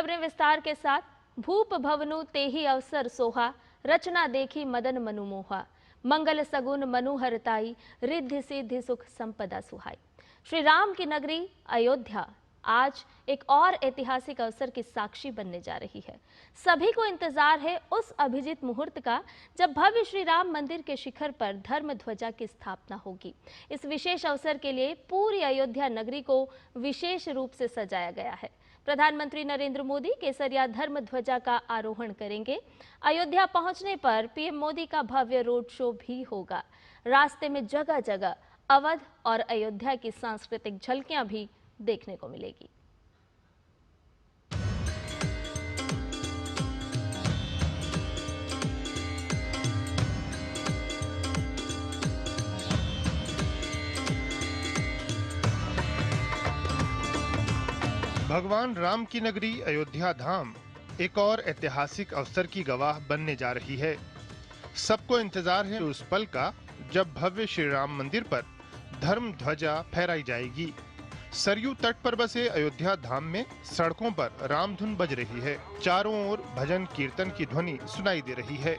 खबरें विस्तार के साथ। भूप भवनु तेहि अवसर सोहा, रचना देखी मदन मनु मोहा। मंगल सगुन मनुहरताई, रिद्धि सिद्धि सुख संपदा सुहाई। श्री राम की नगरी अयोध्या आज एक और ऐतिहासिक अवसर की साक्षी बनने जा रही है। सभी को इंतजार है उस अभिजीत मुहूर्त का जब भव्य श्री राम मंदिर के शिखर पर धर्म ध्वजा की स्थापना होगी। इस विशेष अवसर के लिए पूरी अयोध्या नगरी को विशेष रूप से सजाया गया है। प्रधानमंत्री नरेंद्र मोदी केसरिया धर्म ध्वजा का आरोहण करेंगे। अयोध्या पहुंचने पर पीएम मोदी का भव्य रोड शो भी होगा। रास्ते में जगह जगह अवध और अयोध्या की सांस्कृतिक झलकियां भी देखने को मिलेगी। भगवान राम की नगरी अयोध्या धाम एक और ऐतिहासिक अवसर की गवाह बनने जा रही है। सबको इंतजार है उस पल का जब भव्य श्री राम मंदिर पर धर्म ध्वजा फहराई जाएगी। सरयू तट पर बसे अयोध्या धाम में सड़कों पर रामधुन बज रही है। चारों ओर भजन कीर्तन की ध्वनि सुनाई दे रही है।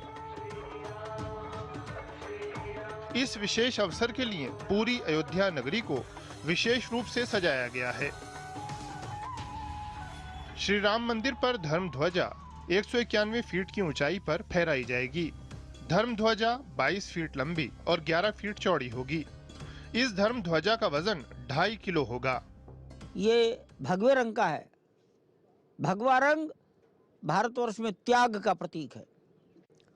इस विशेष अवसर के लिए पूरी अयोध्या नगरी को विशेष रूप से सजाया गया है। श्री राम मंदिर पर धर्म ध्वजा 191 फीट की ऊंचाई पर फहराई जाएगी। धर्म ध्वजा 22 फीट लंबी और 11 फीट चौड़ी होगी। इस धर्म ध्वजा का वजन 2.5 किलो होगा। ये भगवे रंग का है। भगवा रंग भारतवर्ष में त्याग का प्रतीक है।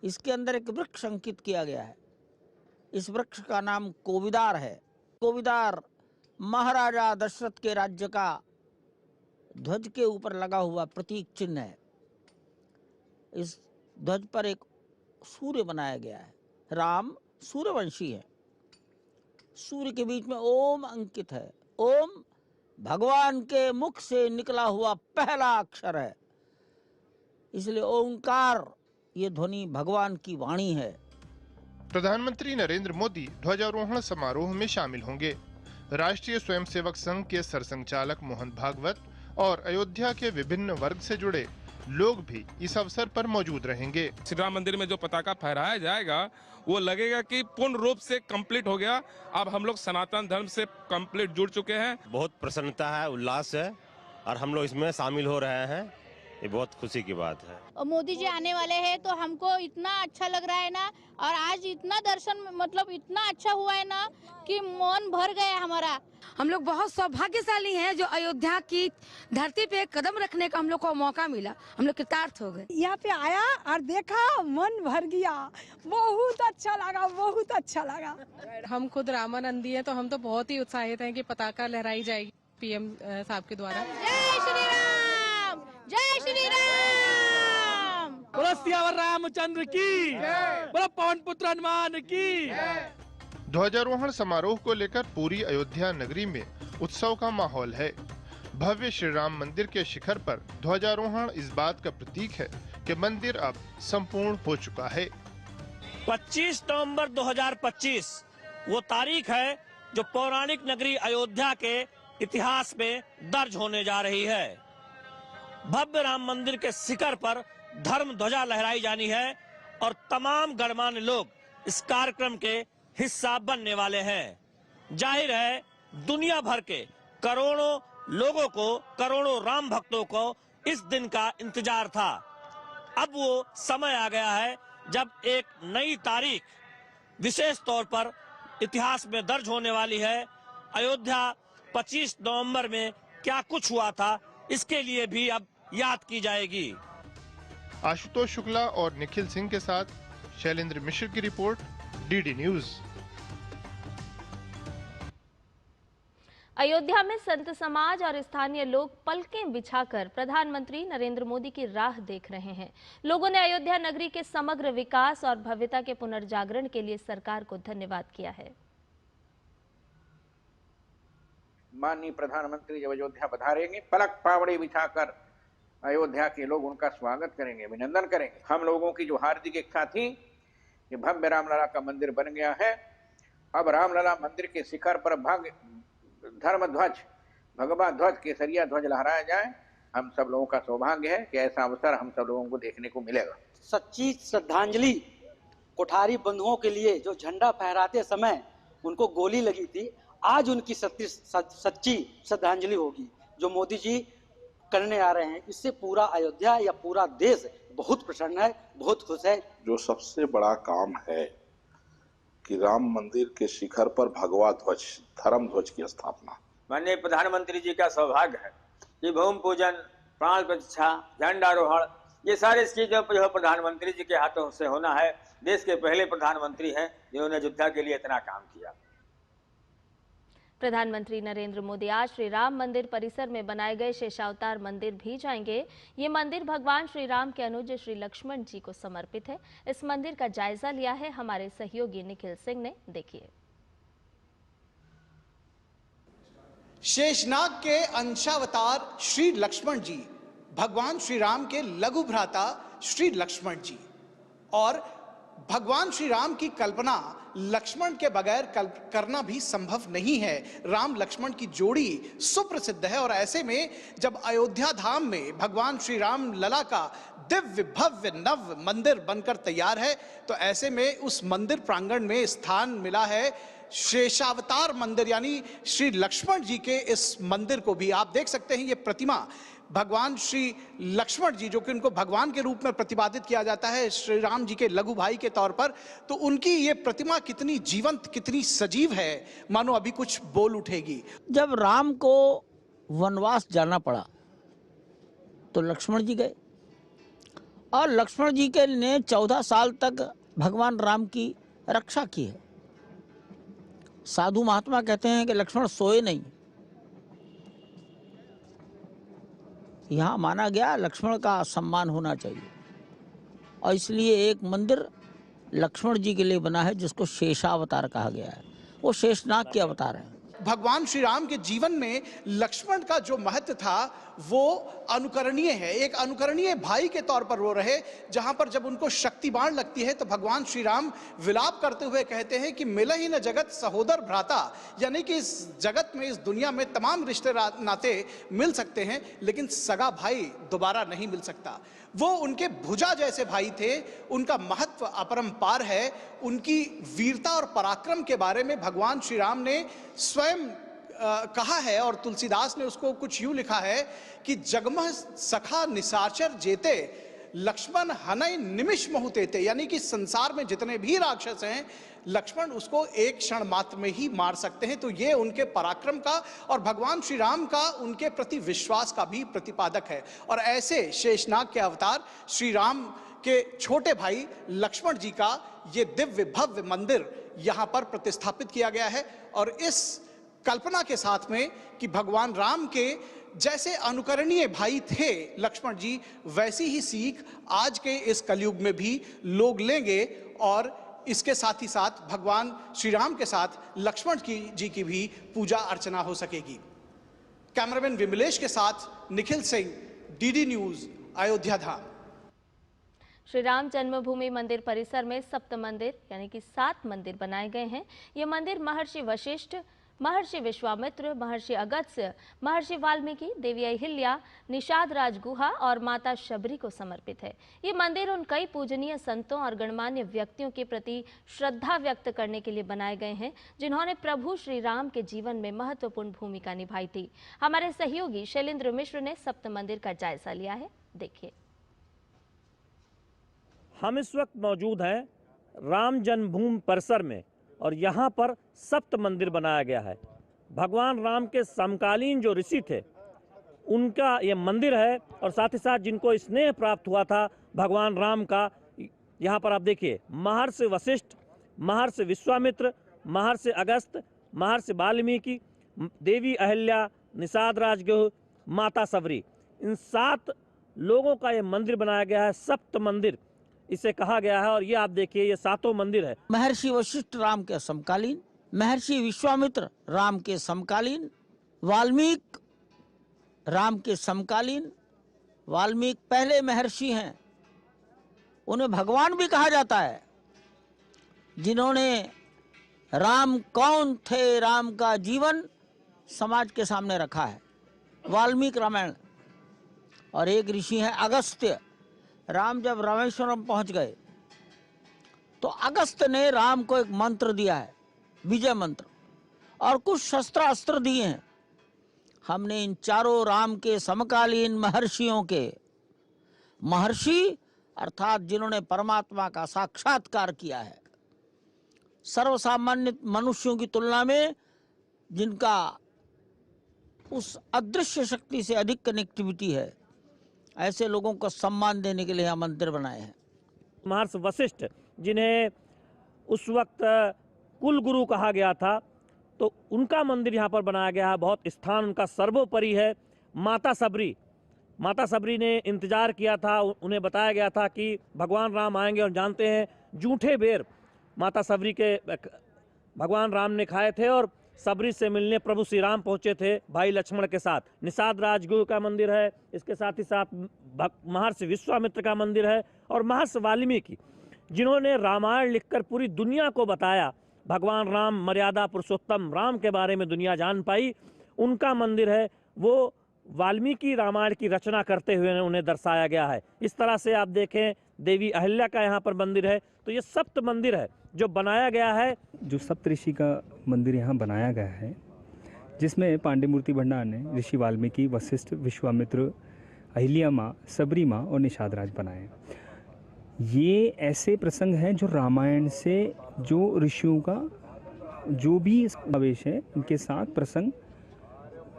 इसके अंदर एक वृक्ष अंकित किया गया है। इस वृक्ष का नाम कोविदार है। कोविदार महाराजा दशरथ के राज्य का ध्वज के ऊपर लगा हुआ प्रतीक चिन्ह है। इस ध्वज पर एक सूर्य बनाया गया है। राम सूर्यवंशी है। सूर्य के बीच में ओम अंकित है। ओम भगवान के मुख से निकला हुआ पहला अक्षर है, इसलिए ओंकार ये ध्वनि भगवान की वाणी है। प्रधानमंत्री नरेंद्र मोदी ध्वजारोहण समारोह में शामिल होंगे। राष्ट्रीय स्वयंसेवक संघ के सरसंघचालक मोहन भागवत और अयोध्या के विभिन्न वर्ग से जुड़े लोग भी इस अवसर पर मौजूद रहेंगे। श्री राम मंदिर में जो पताका फहराया जाएगा वो लगेगा कि पूर्ण रूप से कंप्लीट हो गया। अब हम लोग सनातन धर्म से कंप्लीट जुड़ चुके हैं। बहुत प्रसन्नता है, उल्लास है और हम लोग इसमें शामिल हो रहे हैं। ये बहुत खुशी की बात है। और मोदी जी आने वाले हैं तो हमको इतना अच्छा लग रहा है ना, और आज इतना दर्शन मतलब इतना अच्छा हुआ है ना कि मन भर गया हमारा। हम लोग बहुत सौभाग्यशाली हैं जो अयोध्या की धरती पे कदम रखने का हम लोग को मौका मिला। हम लोग कृतार्थ हो गए। यहाँ पे आया और देखा, मन भर गया। बहुत अच्छा लगा, बहुत अच्छा लगा। हम खुद रामानंदी हैं तो हम तो बहुत ही उत्साहित हैं कि पताका लहराई जाएगी पीएम साहब के द्वारा। जय श्री राम, जय श्री राम। बोलो सियावर रामचंद्र की, बोलो पवन पुत्र हनुमान की। ध्वजारोहण समारोह को लेकर पूरी अयोध्या नगरी में उत्सव का माहौल है। भव्य श्री राम मंदिर के शिखर पर ध्वजारोहण इस बात का प्रतीक है कि मंदिर अब संपूर्ण हो चुका है। 25 नवंबर 2025 वो तारीख है जो पौराणिक नगरी अयोध्या के इतिहास में दर्ज होने जा रही है। भव्य राम मंदिर के शिखर पर धर्म ध्वजा लहराई जानी है और तमाम गणमान्य लोग इस कार्यक्रम के हिस्सा बनने वाले हैं। जाहिर है दुनिया भर के करोड़ों लोगों को, करोड़ों राम भक्तों को इस दिन का इंतजार था। अब वो समय आ गया है जब एक नई तारीख विशेष तौर पर इतिहास में दर्ज होने वाली है। अयोध्या 25 नवंबर में क्या कुछ हुआ था, इसके लिए भी अब याद की जाएगी। आशुतोष शुक्ला और निखिल सिंह के साथ शैलेंद्र मिश्र की रिपोर्ट, डीडी न्यूज। अयोध्या में संत समाज और स्थानीय लोग पलकें बिछाकर प्रधानमंत्री नरेंद्र मोदी की राह देख रहे हैं। लोगों ने अयोध्या नगरी के समग्र विकास और भव्यता के पुनर्जागरण के लिए सरकार को धन्यवाद किया है। माननीय प्रधानमंत्री जब अयोध्या पधारेंगे, पलक पावड़े बिछाकर अयोध्या के लोग उनका स्वागत करेंगे, अभिनंदन करेंगे। हम लोगों की जो हार्दिक इच्छा थी कि भव्य रामलला का मंदिर बन गया है। अब रामलला मंदिर के शिखर पर भव्य धर्म ध्वज, भगवा ध्वज, केसरिया ध्वज लहराया जाए। हम सब लोगों का सौभाग्य है कि ऐसा अवसर हम सब लोगों को देखने को मिलेगा। सच्ची श्रद्धांजलि कोठारी बंधुओं के लिए जो झंडा फहराते समय उनको गोली लगी थी, आज उनकी सच्ची श्रद्धांजलि होगी जो मोदी जी करने आ रहे हैं। इससे पूरा अयोध्या या पूरा देश बहुत प्रसन्न है, बहुत खुश है। जो सबसे बड़ा काम है कि राम मंदिर के शिखर पर भगवा ध्वज, धर्म ध्वज की स्थापना। माननीय प्रधानमंत्री जी का सौभाग्य है कि भूमि पूजन, प्राण प्रतिष्ठा, झंडारोहण, ये सारी चीजों पर जो प्रधानमंत्री जी के हाथों से होना है। देश के पहले प्रधानमंत्री हैं जिन्होंने अयोध्या के लिए इतना काम किया। प्रधानमंत्री नरेंद्र मोदी आज श्री राम मंदिर परिसर में बनाए गए शेषावतार मंदिर भी जाएंगे। ये मंदिर भगवान श्री राम के अनुज श्री लक्ष्मण जी को समर्पित है। इस मंदिर का जायजा लिया है हमारे सहयोगी निखिल सिंह ने, देखिए। शेषनाग के अंशावतार श्री लक्ष्मण जी, भगवान श्री राम के लघु भ्राता श्री लक्ष्मण जी, और भगवान श्री राम की कल्पना लक्ष्मण के बगैर करना भी संभव नहीं है। राम लक्ष्मण की जोड़ी सुप्रसिद्ध है और ऐसे में जब अयोध्या धाम में भगवान श्री राम लला का दिव्य भव्य नव मंदिर बनकर तैयार है, तो ऐसे में उस मंदिर प्रांगण में स्थान मिला है शेषावतार मंदिर, यानी श्री लक्ष्मण जी के इस मंदिर को भी। आप देख सकते हैं ये प्रतिमा भगवान श्री लक्ष्मण जी, जो कि उनको भगवान के रूप में प्रतिपादित किया जाता है श्री राम जी के लघु भाई के तौर पर, तो उनकी ये प्रतिमा कितनी जीवंत, कितनी सजीव है, मानो अभी कुछ बोल उठेगी। जब राम को वनवास जाना पड़ा तो लक्ष्मण जी गए और लक्ष्मण जी के ने 14 साल तक भगवान राम की रक्षा की है। साधु महात्मा कहते हैं कि लक्ष्मण सोए नहीं। यहाँ माना गया लक्ष्मण का सम्मान होना चाहिए और इसलिए एक मंदिर लक्ष्मण जी के लिए बना है जिसको शेषावतार कहा गया है। वो शेषनाग के अवतार हैं। भगवान श्री राम के जीवन में लक्ष्मण का जो महत्व था वो अनुकरणीय है। एक अनुकरणीय भाई के तौर पर वो रहे, जहां पर जब उनको शक्ति बाण लगती है तो भगवान श्री राम विलाप करते हुए कहते हैं कि मिला ही न जगत सहोदर भ्राता, यानी कि इस जगत में, इस दुनिया में तमाम रिश्ते नाते मिल सकते हैं लेकिन सगा भाई दोबारा नहीं मिल सकता। वो उनके भुजा जैसे भाई थे, उनका महत्व अपरंपार है। उनकी वीरता और पराक्रम के बारे में भगवान श्री राम ने स्वयं कहा है और तुलसीदास ने उसको कुछ यूं लिखा है कि जगमह सखा निशाचर जेते लक्ष्मण हनय निमिष बहुतेते, यानी कि संसार में जितने भी राक्षस हैं लक्ष्मण उसको एक क्षण मात्र में ही मार सकते हैं। तो ये उनके पराक्रम का और भगवान श्री राम का उनके प्रति विश्वास का भी प्रतिपादक है। और ऐसे शेषनाग के अवतार श्री राम के छोटे भाई लक्ष्मण जी का ये दिव्य भव्य मंदिर यहाँ पर प्रतिष्ठापित किया गया है और इस कल्पना के साथ में कि भगवान राम के जैसे अनुकरणीय भाई थे लक्ष्मण जी, वैसी ही सीख आज के इस कलयुग में भी लोग लेंगे और इसके साथ ही साथ भगवान श्री राम के साथ लक्ष्मण जी की भी पूजा अर्चना हो सकेगी। कैमरामैन विमलेश के साथ निखिल सिंह, डीडी न्यूज, अयोध्या धाम। श्री राम जन्मभूमि मंदिर परिसर में सप्त मंदिर यानी कि 7 मंदिर बनाए गए हैं। ये मंदिर महर्षि वशिष्ठ, महर्षि विश्वामित्र, महर्षि अगस्त्य, महर्षि वाल्मीकि, देवी अहिल्या, निषाद राज गुहा और माता शबरी को समर्पित है। ये मंदिर उन कई पूजनीय संतों और गणमान्य व्यक्तियों के प्रति श्रद्धा व्यक्त करने के लिए बनाए गए हैं जिन्होंने प्रभु श्री राम के जीवन में महत्वपूर्ण भूमिका निभाई थी। हमारे सहयोगी शैलेंद्र मिश्र ने सप्त मंदिर का जायजा लिया है, देखिए। हम इस वक्त मौजूद हैं राम जन्मभूमि परिसर में और यहाँ पर सप्त मंदिर बनाया गया है। भगवान राम के समकालीन जो ऋषि थे उनका ये मंदिर है और साथ ही साथ जिनको स्नेह प्राप्त हुआ था भगवान राम का। यहाँ पर आप देखिए महर्षि वशिष्ठ, महर्षि विश्वामित्र, महर्षि अगस्त्य, महर्षि वाल्मीकि, देवी अहिल्या, निषाद राजगुह, माता शबरी, इन 7 लोगों का ये मंदिर बनाया गया है। सप्त मंदिर इसे कहा गया है और ये आप देखिए ये 7 मंदिर है। महर्षि वशिष्ठ राम के समकालीन, महर्षि विश्वामित्र राम के समकालीन, वाल्मीकि राम के समकालीन। वाल्मीकि पहले महर्षि हैं, उन्हें भगवान भी कहा जाता है, जिन्होंने राम कौन थे, राम का जीवन समाज के सामने रखा है। वाल्मीकि रामायण और एक ऋषि हैं अगस्त्य। राम जब रामेश्वरम पहुंच गए तो अगस्त्य ने राम को एक मंत्र दिया है, विजय मंत्र, और कुछ शस्त्र अस्त्र दिए हैं। हमने इन चारों राम के समकालीन महर्षियों के, महर्षि अर्थात जिन्होंने परमात्मा का साक्षात्कार किया है, सर्वसामान्य मनुष्यों की तुलना में जिनका उस अदृश्य शक्ति से अधिक कनेक्टिविटी है, ऐसे लोगों को सम्मान देने के लिए यहाँ मंदिर बनाए हैं। महर्षि वशिष्ठ, जिन्हें उस वक्त कुल गुरु कहा गया था, तो उनका मंदिर यहाँ पर बनाया गया है। बहुत स्थान उनका सर्वोपरि है। माता सबरी ने इंतजार किया था, उन्हें बताया गया था कि भगवान राम आएंगे, और जानते हैं जूठे बेर माता सबरी के भगवान राम ने खाए थे, और सबरी से मिलने प्रभु श्री राम पहुंचे थे भाई लक्ष्मण के साथ। निषाद राजगुरु का मंदिर है, इसके साथ ही साथ महर्षि विश्वामित्र का मंदिर है, और महर्षि वाल्मीकि, जिन्होंने रामायण लिखकर पूरी दुनिया को बताया, भगवान राम मर्यादा पुरुषोत्तम राम के बारे में दुनिया जान पाई, उनका मंदिर है। वो वाल्मीकि रामायण की रचना करते हुए उन्हें दर्शाया गया है। इस तरह से आप देखें देवी अहिल्या का यहाँ पर मंदिर है। तो ये सप्त मंदिर है जो बनाया गया है। जो सप्तऋषि का मंदिर यहाँ बनाया गया है, जिसमें पांडेमूर्ति भंडार ने ऋषि वाल्मीकि, वशिष्ठ, विश्वामित्र, अहिल्या माँ, सबरी माँ और निषाद राज बनाए। ये ऐसे प्रसंग हैं जो रामायण से, जो ऋषियों का जो भी आवेश है, इनके साथ प्रसंग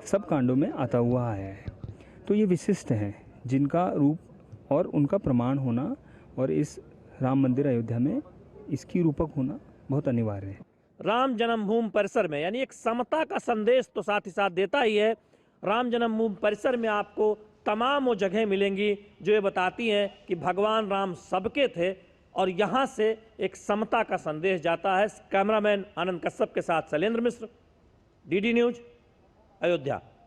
सब कांडों में आता हुआ आया है। तो ये विशिष्ट हैं, जिनका रूप और उनका प्रमाण होना और इस राम मंदिर अयोध्या में इसकी रूपक होना बहुत अनिवार्य है। राम जन्मभूमि परिसर में, यानी एक समता का संदेश तो साथ ही साथ देता ही है। राम जन्मभूमि परिसर में आपको तमाम वो जगह मिलेंगी जो ये बताती हैं कि भगवान राम सबके थे, और यहाँ से एक समता का संदेश जाता है। कैमरामैन आनंद कश्यप के साथ शैलेंद्र मिश्र, डीडी न्यूज, अयोध्या।